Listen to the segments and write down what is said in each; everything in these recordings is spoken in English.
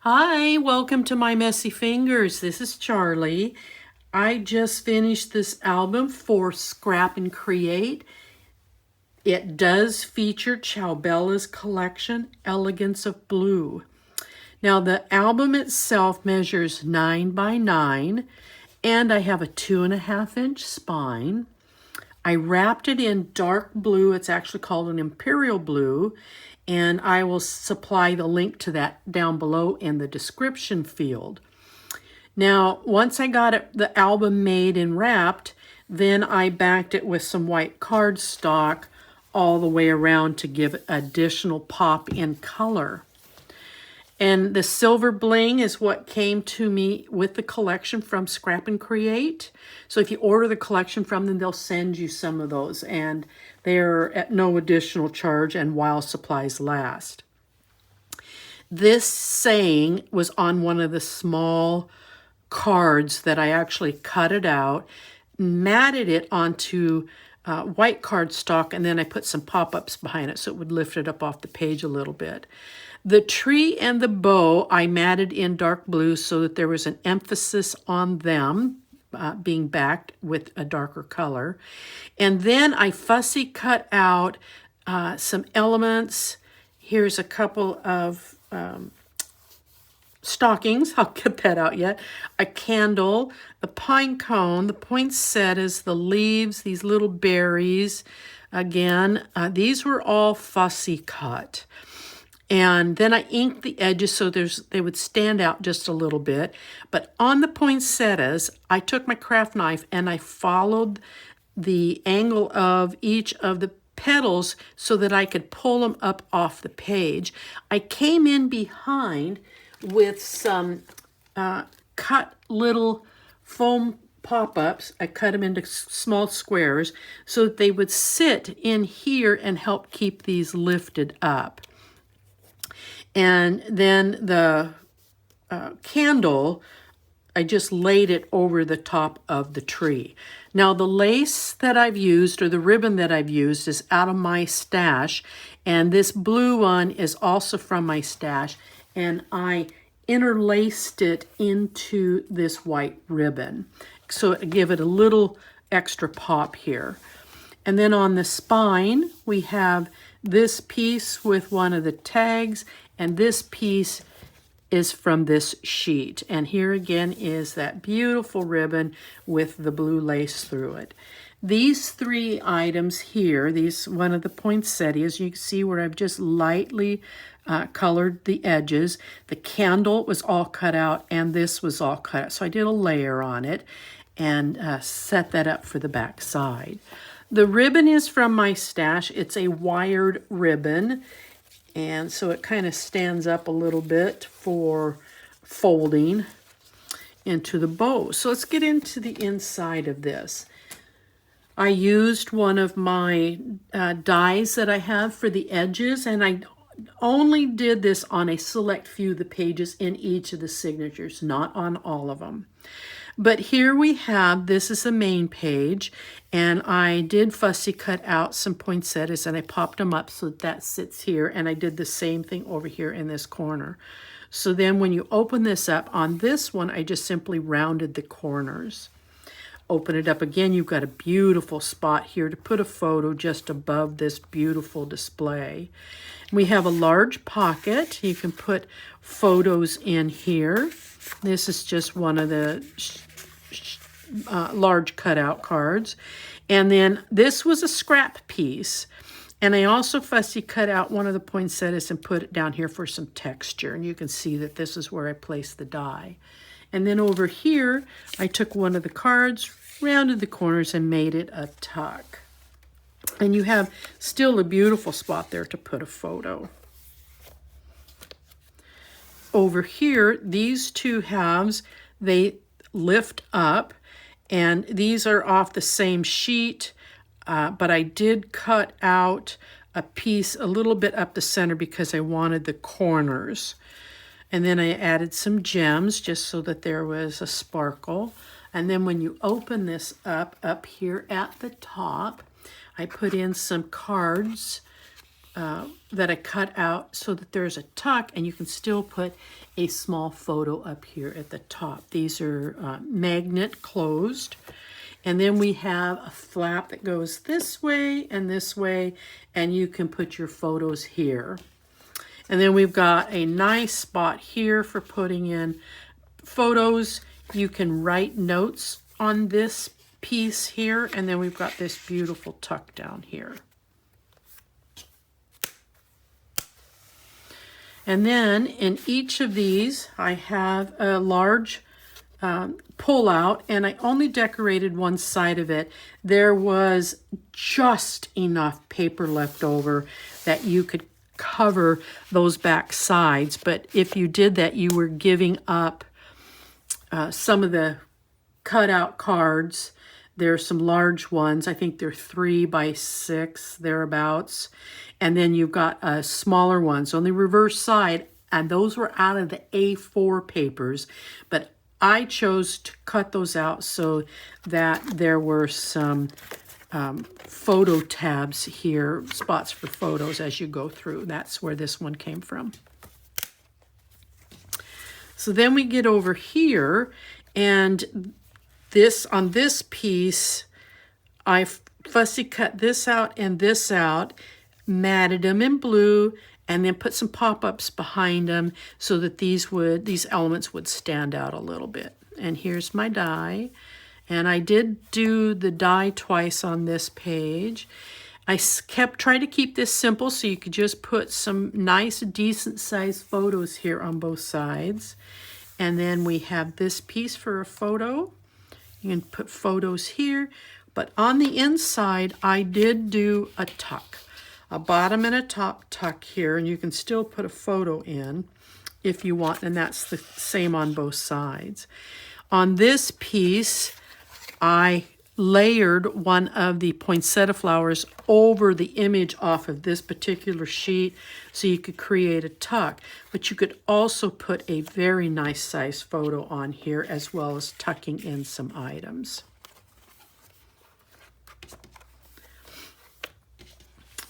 Hi, welcome to My Messy Fingers. This is Charlie. I just finished this album for Scrap and Create. It does feature Ciao collection, Elegance of Blue. Now the album itself measures 9 by 9 and I have a 2.5-inch spine. I wrapped it in dark blue. It's actually called an imperial blue. And I will supply the link to that down below in the description field. Now, once I got the album made and wrapped, then I backed it with some white cardstock all the way around to give additional pop in color. And the silver bling is what came to me with the collection from Scrap and Create. So if you order the collection from them, they'll send you some of those. And they're at no additional charge and while supplies last. This saying was on one of the small cards that I actually cut it out, matted it onto white cardstock, and then I put some pop-ups behind it so it would lift it up off the page a little bit. The tree and the bow I matted in dark blue so that there was an emphasis on them being backed with a darker color. And then I fussy cut out some elements. Here's a couple of stockings. I'll get that out yet. A candle, the pine cone, the poinsettias, the leaves, these little berries. Again, these were all fussy cut. And then I inked the edges so they would stand out just a little bit. But on the poinsettias, I took my craft knife and I followed the angle of each of the petals so that I could pull them up off the page. I came in behind with some cut little foam pop-ups. I cut them into small squares so that they would sit in here and help keep these lifted up. And then the candle, I just laid it over the top of the tree. Now the lace that I've used, or the ribbon that I've used, is out of my stash. And this blue one is also from my stash. And I interlaced it into this white ribbon. So to give it a little extra pop here. And then on the spine, we have this piece with one of the tags, and this piece is from this sheet. And here again is that beautiful ribbon with the blue lace through it. These three items here, one of the poinsettias, you can see where I've just lightly colored the edges. The candle was all cut out, and this was all cut out. So I did a layer on it and set that up for the back side. The ribbon is from my stash. It's a wired ribbon, and so it kind of stands up a little bit for folding into the bow. So let's get into the inside of this. I used one of my dies that I have for the edges, and I only did this on a select few of the pages in each of the signatures, not on all of them. But here we have, this is the main page, and I did fussy cut out some poinsettias and I popped them up so that sits here, and I did the same thing over here in this corner. So then when you open this up, on this one, I just simply rounded the corners. Open it up again, you've got a beautiful spot here to put a photo just above this beautiful display. We have a large pocket. You can put photos in here. This is just one of the large cutout cards. And then this was a scrap piece. And I also fussy cut out one of the poinsettias and put it down here for some texture. And you can see that this is where I placed the die. And then over here, I took one of the cards, rounded the corners, and made it a tuck. And you have still a beautiful spot there to put a photo. Over here, these two halves, they lift up, and these are off the same sheet, but I did cut out a piece a little bit up the center because I wanted the corners. And then I added some gems just so that there was a sparkle. And then when you open this up here at the top, I put in some cards that I cut out so that there's a tuck, and you can still put a small photo up here at the top. These are magnet closed. And then we have a flap that goes this way, and you can put your photos here. And then we've got a nice spot here for putting in photos. You can write notes on this piece here, and then we've got this beautiful tuck down here. And then in each of these, I have a large pull out, and I only decorated one side of it. There was just enough paper left over that you could cover those back sides, but if you did that, you were giving up some of the cutout cards. There are some large ones. I think they're 3 by 6, thereabouts. And then you've got smaller ones on the reverse side, and those were out of the A4 papers, but I chose to cut those out so that there were some photo tabs here, spots for photos as you go through. That's where this one came from. So then we get over here, and on this piece, I fussy cut this out and this out, matted them in blue, and then put some pop-ups behind them so that these elements would stand out a little bit. And here's my die. And I did do the die twice on this page. I tried to keep this simple so you could just put some nice, decent sized photos here on both sides. And then we have this piece for a photo. You can put photos here. But on the inside, I did do a tuck. A bottom and a top tuck here, and you can still put a photo in if you want, and that's the same on both sides. On this piece, I layered one of the poinsettia flowers over the image off of this particular sheet so you could create a tuck, but you could also put a very nice size photo on here as well as tucking in some items.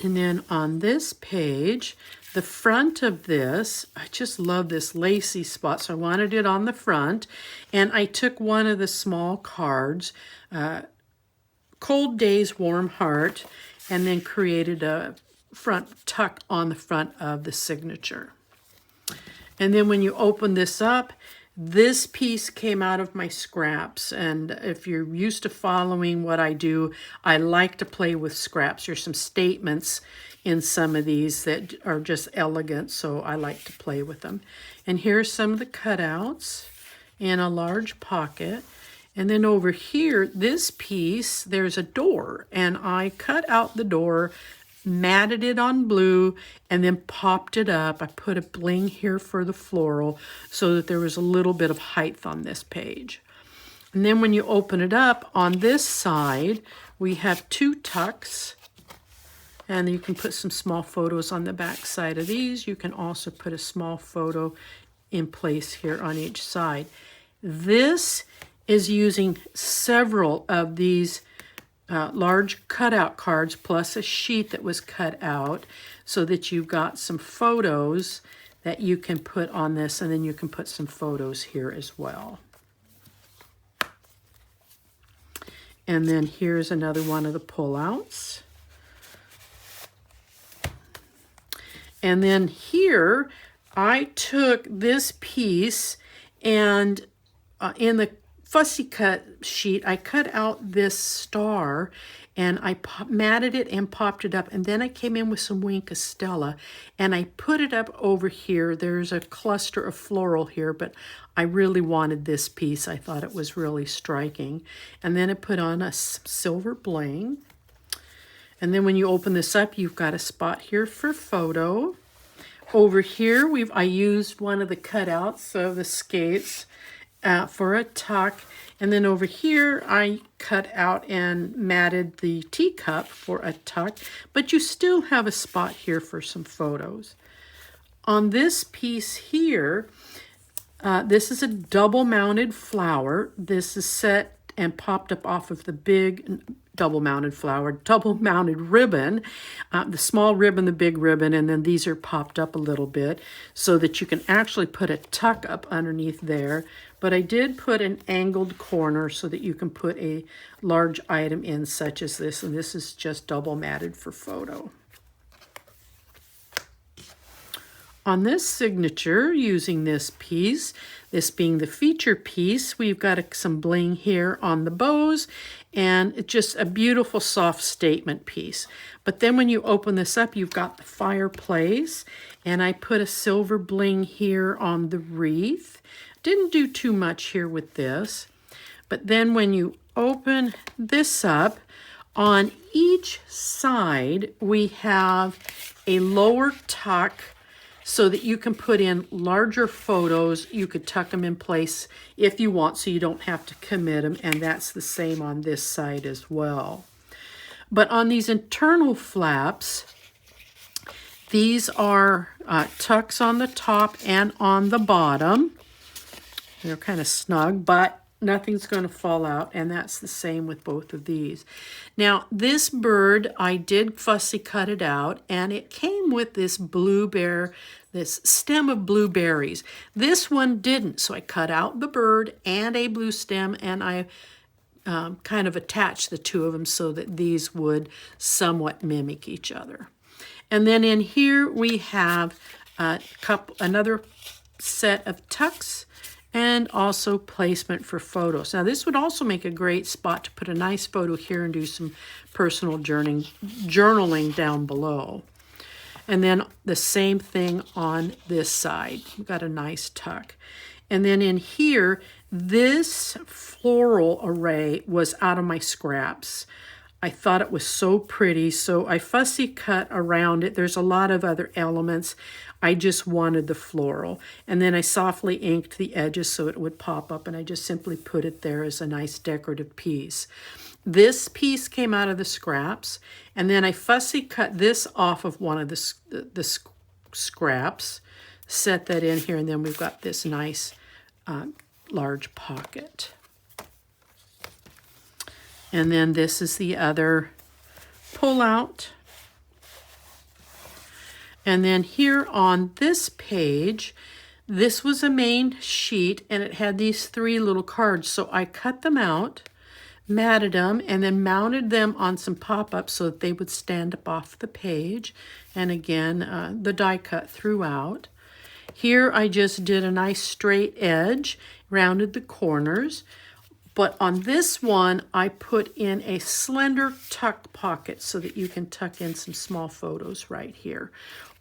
And then on this page, the front of this, I just love this lacy spot, so I wanted it on the front. And I took one of the small cards, Cold Days, Warm Heart, and then created a front tuck on the front of the signature. And then when you open this up, this piece came out of my scraps, and if you're used to following what I do, I like to play with scraps. There's some statements in some of these that are just elegant, so I like to play with them. And here's some of the cutouts in a large pocket. And then over here, this piece, there's a door, and I cut out the door, matted it on blue, and then popped it up. I put a bling here for the floral so that there was a little bit of height on this page. And then when you open it up, on this side, we have 2 tucks, and you can put some small photos on the back side of these. You can also put a small photo in place here on each side. This is using several of these large cutout cards plus a sheet that was cut out so that you've got some photos that you can put on this, and then you can put some photos here as well. And then here's another one of the pullouts. And then here I took this piece, and in the fussy cut sheet, I cut out this star, and I matted it and popped it up, and then I came in with some Wink Estella, and I put it up over here. There's a cluster of floral here, but I really wanted this piece. I thought it was really striking. And then I put on a silver bling. And then when you open this up, you've got a spot here for photo. Over here, I used one of the cutouts of the skates for a tuck. And then over here, I cut out and matted the teacup for a tuck, but you still have a spot here for some photos. On this piece here, this is a double mounted flower. This is set and popped up off of the big double mounted ribbon, the small ribbon, the big ribbon, and then these are popped up a little bit so that you can actually put a tuck up underneath there. But I did put an angled corner so that you can put a large item in, such as this, and this is just double matted for photo. On this signature, using this piece, this being the feature piece, we've got some bling here on the bows, and it's just a beautiful soft statement piece. But then when you open this up, you've got the fireplace, and I put a silver bling here on the wreath. Didn't do too much here with this. But then when you open this up, on each side, we have a lower tuck so that you can put in larger photos. You could tuck them in place if you want, so you don't have to commit them, and that's the same on this side as well. But on these internal flaps, these are tucks on the top and on the bottom. They're kind of snug, but nothing's going to fall out, and that's the same with both of these. Now, this bird, I did fussy cut it out, and it came with this this stem of blueberries. This one didn't, so I cut out the bird and a blue stem, and I kind of attached the two of them so that these would somewhat mimic each other. And then in here we have another set of tucks, and also placement for photos. Now this would also make a great spot to put a nice photo here and do some personal journaling down below. And then the same thing on this side. We've got a nice tuck. And then in here, this floral array was out of my scraps. I thought it was so pretty, so I fussy cut around it. There's a lot of other elements. I just wanted the floral. And then I softly inked the edges so it would pop up, and I just simply put it there as a nice decorative piece. This piece came out of the scraps, and then I fussy cut this off of one of the scraps, set that in here, and then we've got this nice large pocket. And then this is the other pull-out. And then here on this page, this was a main sheet, and it had these 3 little cards. So I cut them out, matted them, and then mounted them on some pop-ups so that they would stand up off the page. And again, the die cut throughout. Here I just did a nice straight edge, rounded the corners. But on this one, I put in a slender tuck pocket so that you can tuck in some small photos right here.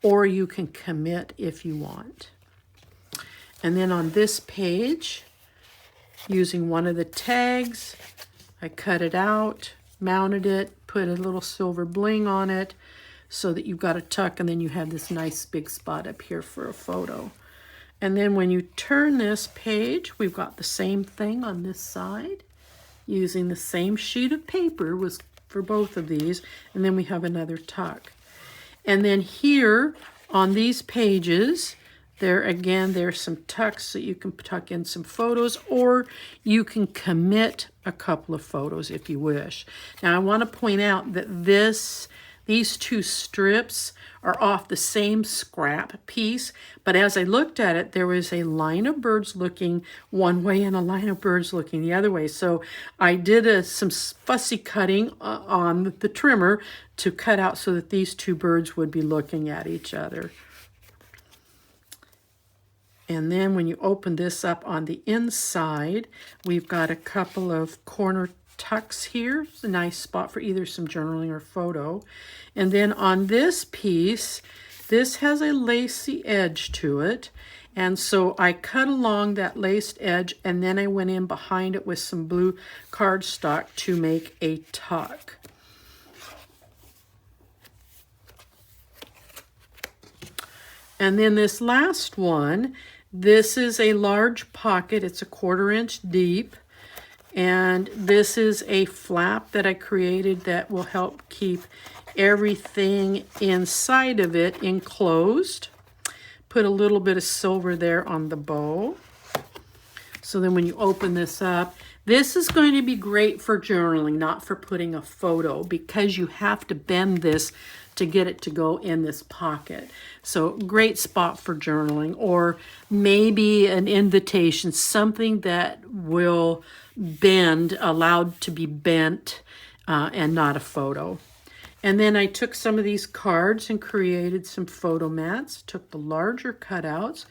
Or you can commit if you want. And then on this page, using one of the tags, I cut it out, mounted it, put a little silver bling on it so that you've got a tuck, and then you have this nice big spot up here for a photo. And then when you turn this page, we've got the same thing on this side, using the same sheet of paper was for both of these, and then we have another tuck. And then here on these pages, there's some tucks so you can tuck in some photos, or you can commit a couple of photos if you wish. Now I want to point out that these 2 strips are off the same scrap piece, but as I looked at it, there was a line of birds looking one way and a line of birds looking the other way. So I did some fussy cutting on the trimmer to cut out so that these 2 birds would be looking at each other. And then when you open this up on the inside, we've got a couple of corner tucks here. It's a nice spot for either some journaling or photo. And then on this piece, this has a lacy edge to it. And so I cut along that laced edge, and then I went in behind it with some blue cardstock to make a tuck. And then this last one, this is a large pocket. It's a 1/4 inch deep. And this is a flap that I created that will help keep everything inside of it enclosed. Put a little bit of silver there on the bow. So then when you open this up, This is going to be great for journaling, not for putting a photo, because you have to bend this to get it to go in this pocket. So great spot for journaling, or maybe an invitation, something that will bend, allowed to be bent, and not a photo. And then I took some of these cards and created some photo mats, took the larger cutouts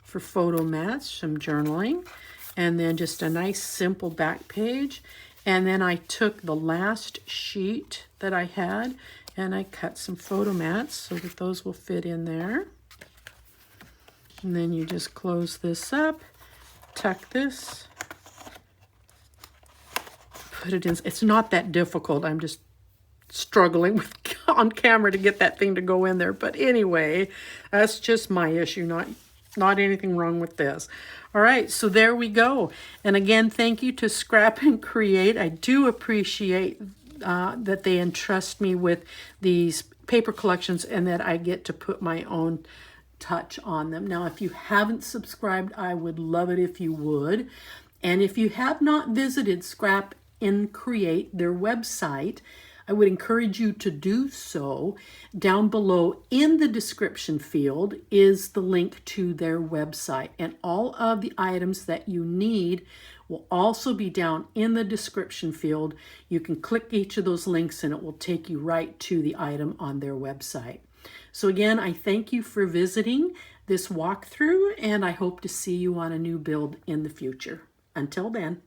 for photo mats, some journaling, and then just a nice simple back page. And then I took the last sheet that I had and I cut some photo mats so that those will fit in there. And then you just close this up, tuck this, put it in. It's not that difficult. I'm just struggling with on camera to get that thing to go in there. But anyway, that's just my issue, not anything wrong with this. All right, so there we go. And again, thank you to Scrap and Create. I do appreciate that they entrust me with these paper collections and that I get to put my own touch on them. Now, if you haven't subscribed, I would love it if you would. And if you have not visited Scrap and Create, their website, I would encourage you to do so. Down below in the description field is the link to their website, and all of the items that you need will also be down in the description field. You can click each of those links and it will take you right to the item on their website. So again, I thank you for visiting this walkthrough, and I hope to see you on a new build in the future. Until then.